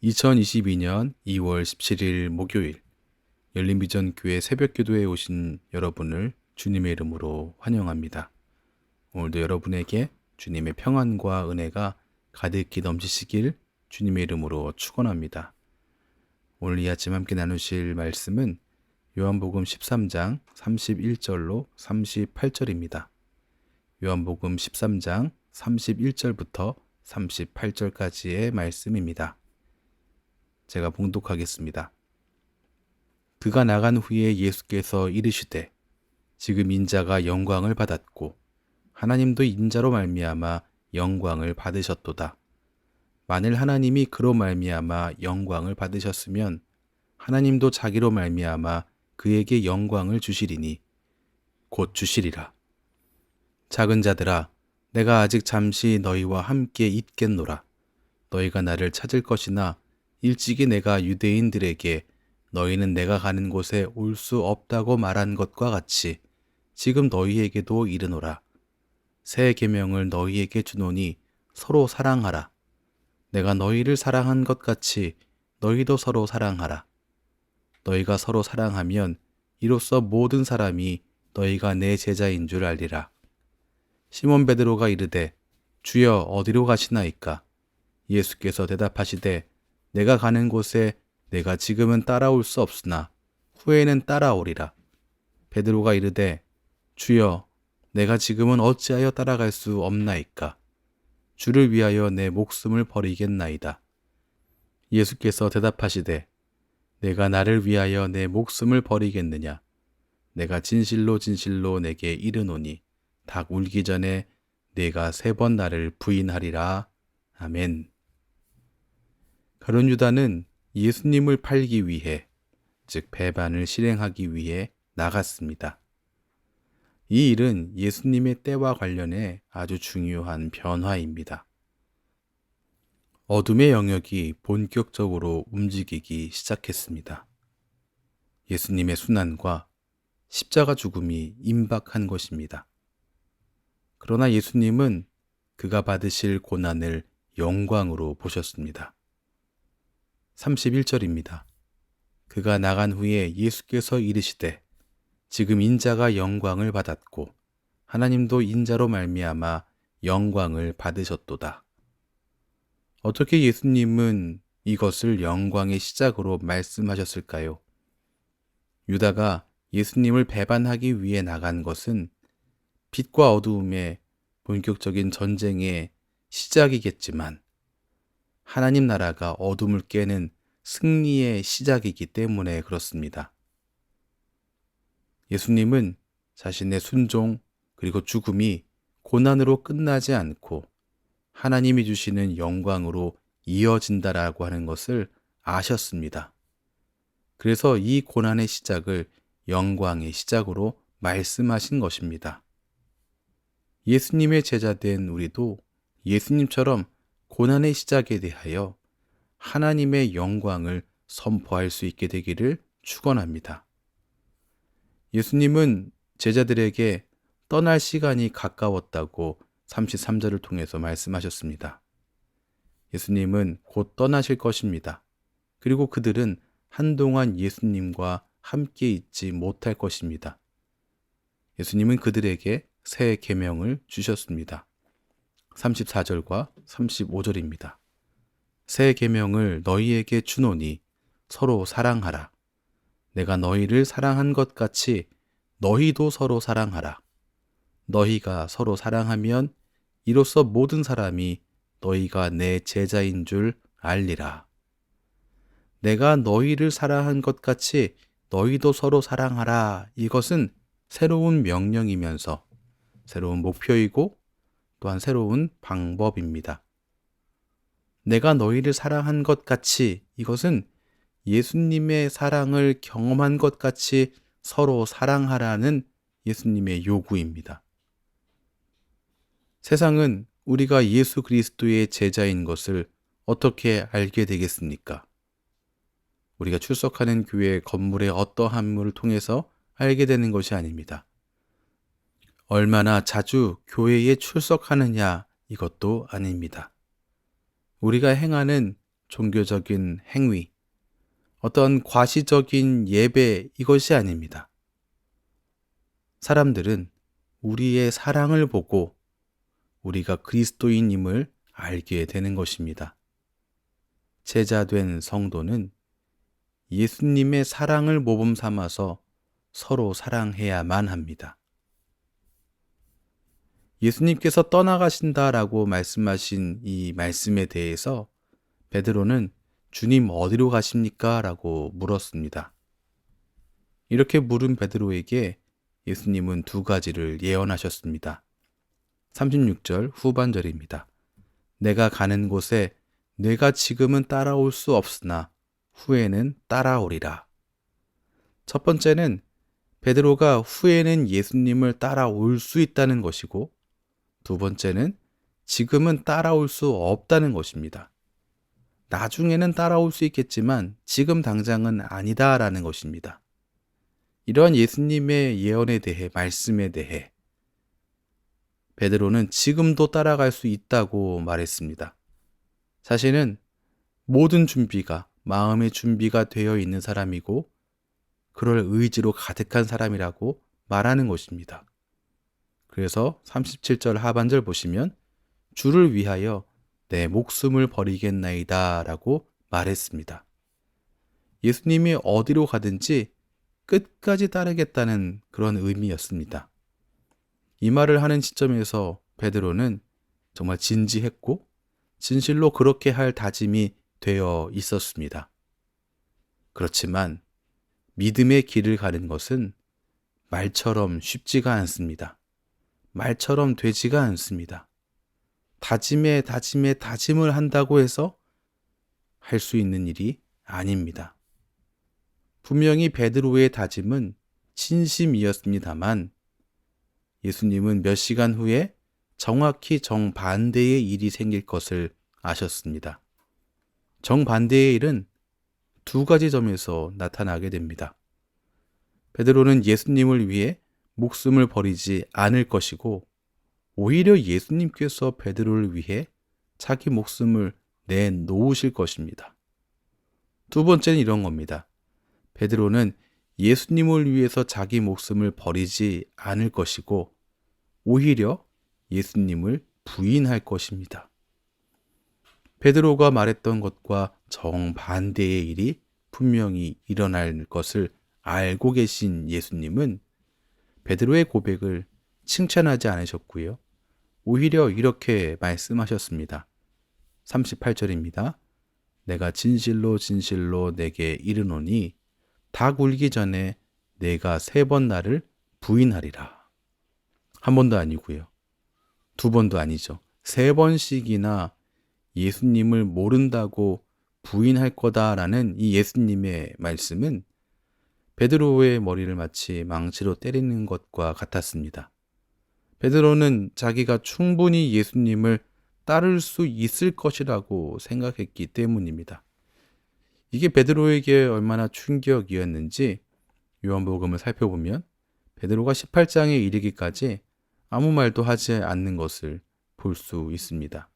2022년 2월 17일 목요일 열린비전교회 새벽기도에 오신 여러분을 주님의 이름으로 환영합니다. 오늘도 여러분에게 주님의 평안과 은혜가 가득히 넘치시길 주님의 이름으로 축원합니다. 오늘 이 아침 함께 나누실 말씀은 요한복음 13장 31절로 38절입니다. 요한복음 13장 31절부터 38절까지의 말씀입니다. 제가 봉독하겠습니다. 그가 나간 후에 예수께서 이르시되 지금 인자가 영광을 받았고 하나님도 인자로 말미암아 영광을 받으셨도다. 만일 하나님이 그로 말미암아 영광을 받으셨으면 하나님도 자기로 말미암아 그에게 영광을 주시리니 곧 주시리라. 작은 자들아, 내가 아직 잠시 너희와 함께 있겠노라. 너희가 나를 찾을 것이나 일찍이 내가 유대인들에게 너희는 내가 가는 곳에 올 수 없다고 말한 것과 같이 지금 너희에게도 이르노라. 새 계명을 너희에게 주노니 서로 사랑하라. 내가 너희를 사랑한 것 같이 너희도 서로 사랑하라. 너희가 서로 사랑하면 이로써 모든 사람이 너희가 내 제자인 줄 알리라. 시몬 베드로가 이르되 주여 어디로 가시나이까? 예수께서 대답하시되 내가 가는 곳에 내가 지금은 따라올 수 없으나 후에는 따라오리라. 베드로가 이르되 주여 내가 지금은 어찌하여 따라갈 수 없나이까? 주를 위하여 내 목숨을 버리겠나이다. 예수께서 대답하시되 내가 나를 위하여 내 목숨을 버리겠느냐? 내가 진실로 진실로 내게 이르노니 닭 울기 전에 네가 3번 나를 부인하리라. 아멘. 가룟 유다는 예수님을 팔기 위해, 즉 배반을 실행하기 위해 나갔습니다. 이 일은 예수님의 때와 관련해 아주 중요한 변화입니다. 어둠의 영역이 본격적으로 움직이기 시작했습니다. 예수님의 순환과 십자가 죽음이 임박한 것입니다. 그러나 예수님은 그가 받으실 고난을 영광으로 보셨습니다. 31절입니다. 그가 나간 후에 예수께서 이르시되 지금 인자가 영광을 받았고 하나님도 인자로 말미암아 영광을 받으셨도다. 어떻게 예수님은 이것을 영광의 시작으로 말씀하셨을까요? 유다가 예수님을 배반하기 위해 나간 것은 빛과 어두움의 본격적인 전쟁의 시작이겠지만 하나님 나라가 어둠을 깨는 승리의 시작이기 때문에 그렇습니다. 예수님은 자신의 순종 그리고 죽음이 고난으로 끝나지 않고 하나님이 주시는 영광으로 이어진다라고 하는 것을 아셨습니다. 그래서 이 고난의 시작을 영광의 시작으로 말씀하신 것입니다. 예수님의 제자된 우리도 예수님처럼 고난의 시작에 대하여 하나님의 영광을 선포할 수 있게 되기를 축원합니다. 예수님은 제자들에게 떠날 시간이 가까웠다고 33절을 통해서 말씀하셨습니다. 예수님은 곧 떠나실 것입니다. 그리고 그들은 한동안 예수님과 함께 있지 못할 것입니다. 예수님은 그들에게 새 계명을 주셨습니다. 34절과 35절입니다. 새 계명을 너희에게 주노니 서로 사랑하라. 내가 너희를 사랑한 것 같이 너희도 서로 사랑하라. 너희가 서로 사랑하면 이로써 모든 사람이 너희가 내 제자인 줄 알리라. 내가 너희를 사랑한 것 같이 너희도 서로 사랑하라. 이것은 새로운 명령이면서 새로운 목표이고 또한 새로운 방법입니다. 내가 너희를 사랑한 것 같이 이것은 예수님의 사랑을 경험한 것 같이 서로 사랑하라는 예수님의 요구입니다. 세상은 우리가 예수 그리스도의 제자인 것을 어떻게 알게 되겠습니까? 우리가 출석하는 교회 건물의 어떠한 문을 통해서 알게 되는 것이 아닙니다. 얼마나 자주 교회에 출석하느냐 이것도 아닙니다. 우리가 행하는 종교적인 행위, 어떤 과시적인 예배 이것이 아닙니다. 사람들은 우리의 사랑을 보고 우리가 그리스도인임을 알게 되는 것입니다. 제자된 성도는 예수님의 사랑을 모범 삼아서 서로 사랑해야만 합니다. 예수님께서 떠나가신다라고 말씀하신 이 말씀에 대해서 베드로는 주님 어디로 가십니까? 라고 물었습니다. 이렇게 물은 베드로에게 예수님은 두 가지를 예언하셨습니다. 36절 후반절입니다. 내가 가는 곳에 내가 지금은 따라올 수 없으나 후에는 따라오리라. 첫 번째는 베드로가 후에는 예수님을 따라올 수 있다는 것이고, 두 번째는 지금은 따라올 수 없다는 것입니다. 나중에는 따라올 수 있겠지만 지금 당장은 아니다라는 것입니다. 이러한 예수님의 예언에 대해, 말씀에 대해 베드로는 지금도 따라갈 수 있다고 말했습니다. 자신은 모든 준비가, 마음의 준비가 되어 있는 사람이고 그럴 의지로 가득한 사람이라고 말하는 것입니다. 그래서 37절 하반절 보시면 주를 위하여 내 목숨을 버리겠나이다 라고 말했습니다. 예수님이 어디로 가든지 끝까지 따르겠다는 그런 의미였습니다. 이 말을 하는 시점에서 베드로는 정말 진지했고 진실로 그렇게 할 다짐이 되어 있었습니다. 그렇지만 믿음의 길을 가는 것은 말처럼 쉽지가 않습니다. 말처럼 되지가 않습니다. 다짐을 한다고 해서 할 수 있는 일이 아닙니다. 분명히 베드로의 다짐은 진심이었습니다만 예수님은 몇 시간 후에 정확히 정반대의 일이 생길 것을 아셨습니다. 정반대의 일은 두 가지 점에서 나타나게 됩니다. 베드로는 예수님을 위해 목숨을 버리지 않을 것이고 오히려 예수님께서 베드로를 위해 자기 목숨을 내놓으실 것입니다. 두 번째는 이런 겁니다. 베드로는 예수님을 위해서 자기 목숨을 버리지 않을 것이고 오히려 예수님을 부인할 것입니다. 베드로가 말했던 것과 정반대의 일이 분명히 일어날 것을 알고 계신 예수님은 베드로의 고백을 칭찬하지 않으셨고요. 오히려 이렇게 말씀하셨습니다. 38절입니다. 내가 진실로 진실로 내게 이르노니 닭 울기 전에 내가 3번 나를 부인하리라. 한 번도 아니고요. 두 번도 아니죠. 3번씩이나 예수님을 모른다고 부인할 거다라는 이 예수님의 말씀은 베드로의 머리를 마치 망치로 때리는 것과 같았습니다. 베드로는 자기가 충분히 예수님을 따를 수 있을 것이라고 생각했기 때문입니다. 이게 베드로에게 얼마나 충격이었는지 요한복음을 살펴보면 베드로가 18장에 이르기까지 아무 말도 하지 않는 것을 볼 수 있습니다.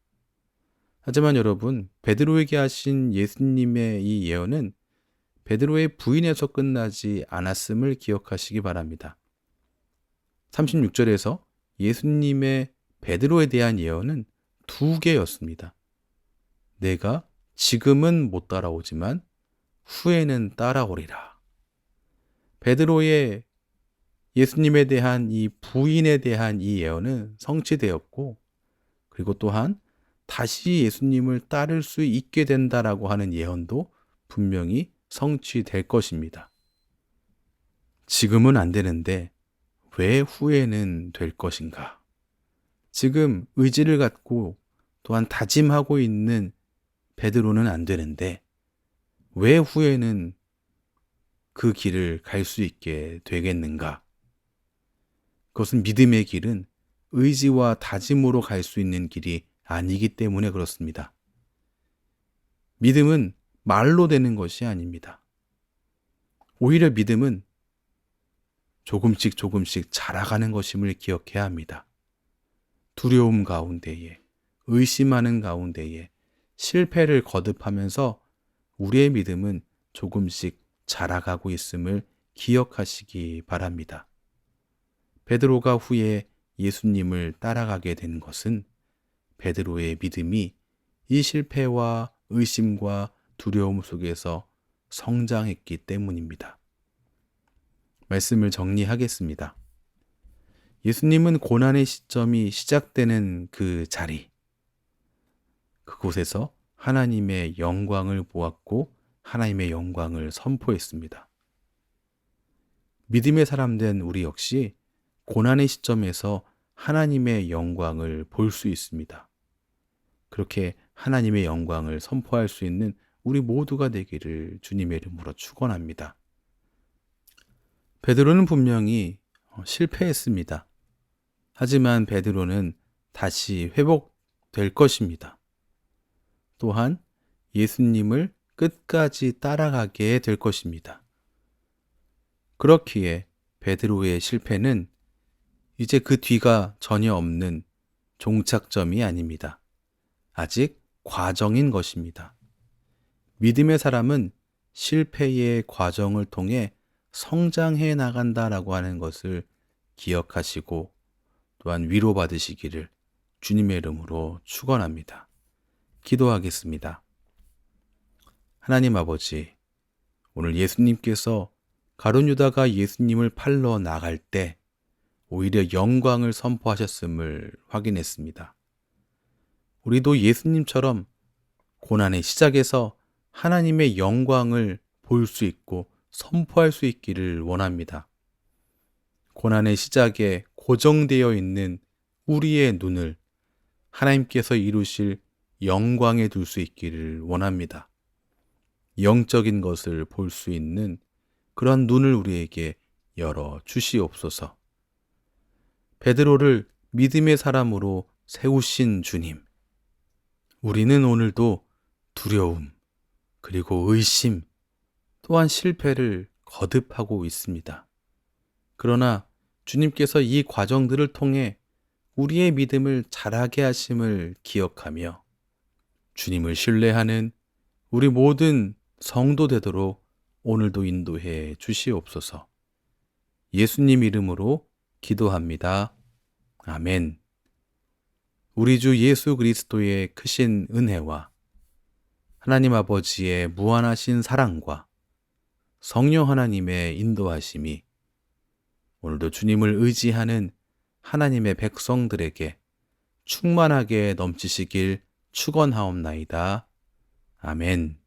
하지만 여러분, 베드로에게 하신 예수님의 이 예언은 베드로의 부인에서 끝나지 않았음을 기억하시기 바랍니다. 36절에서 예수님의 베드로에 대한 예언은 2개였습니다. 내가 지금은 못 따라오지만 후에는 따라오리라. 베드로의 예수님에 대한 이 부인에 대한 이 예언은 성취되었고 그리고 또한 다시 예수님을 따를 수 있게 된다라고 하는 예언도 분명히 성취될 것입니다. 지금은 안 되는데 왜 후에는 될 것인가? 지금 의지를 갖고 또한 다짐하고 있는 베드로는 안 되는데 왜 후에는 그 길을 갈 수 있게 되겠는가? 그것은 믿음의 길은 의지와 다짐으로 갈 수 있는 길이 아니기 때문에 그렇습니다. 믿음은 말로 되는 것이 아닙니다. 오히려 믿음은 조금씩 자라가는 것임을 기억해야 합니다. 두려움 가운데에, 의심하는 가운데에, 실패를 거듭하면서 우리의 믿음은 조금씩 자라가고 있음을 기억하시기 바랍니다. 베드로가 후에 예수님을 따라가게 된 것은 베드로의 믿음이 이 실패와 의심과 두려움 속에서 성장했기 때문입니다. 말씀을 정리하겠습니다. 예수님은 고난의 시점이 시작되는 그 자리, 그곳에서 하나님의 영광을 보았고 하나님의 영광을 선포했습니다. 믿음의 사람 된 우리 역시 고난의 시점에서 하나님의 영광을 볼 수 있습니다. 그렇게 하나님의 영광을 선포할 수 있는 우리 모두가 되기를 주님의 이름으로 축원합니다. 베드로는 분명히 실패했습니다. 하지만 베드로는 다시 회복될 것입니다. 또한 예수님을 끝까지 따라가게 될 것입니다. 그렇기에 베드로의 실패는 이제 그 뒤가 전혀 없는 종착점이 아닙니다. 아직 과정인 것입니다. 믿음의 사람은 실패의 과정을 통해 성장해 나간다라고 하는 것을 기억하시고 또한 위로받으시기를 주님의 이름으로 축원합니다. 기도하겠습니다. 하나님 아버지, 오늘 예수님께서 가룟 유다가 예수님을 팔러 나갈 때 오히려 영광을 선포하셨음을 확인했습니다. 우리도 예수님처럼 고난의 시작에서 하나님의 영광을 볼 수 있고 선포할 수 있기를 원합니다. 고난의 시작에 고정되어 있는 우리의 눈을 하나님께서 이루실 영광에 둘 수 있기를 원합니다. 영적인 것을 볼 수 있는 그런 눈을 우리에게 열어 주시옵소서. 베드로를 믿음의 사람으로 세우신 주님, 우리는 오늘도 두려움, 그리고 의심, 또한 실패를 거듭하고 있습니다. 그러나 주님께서 이 과정들을 통해 우리의 믿음을 자라게 하심을 기억하며 주님을 신뢰하는 우리 모든 성도 되도록 오늘도 인도해 주시옵소서. 예수님 이름으로 기도합니다. 아멘. 우리 주 예수 그리스도의 크신 은혜와 하나님 아버지의 무한하신 사랑과 성령 하나님의 인도하심이 오늘도 주님을 의지하는 하나님의 백성들에게 충만하게 넘치시길 축원하옵나이다. 아멘.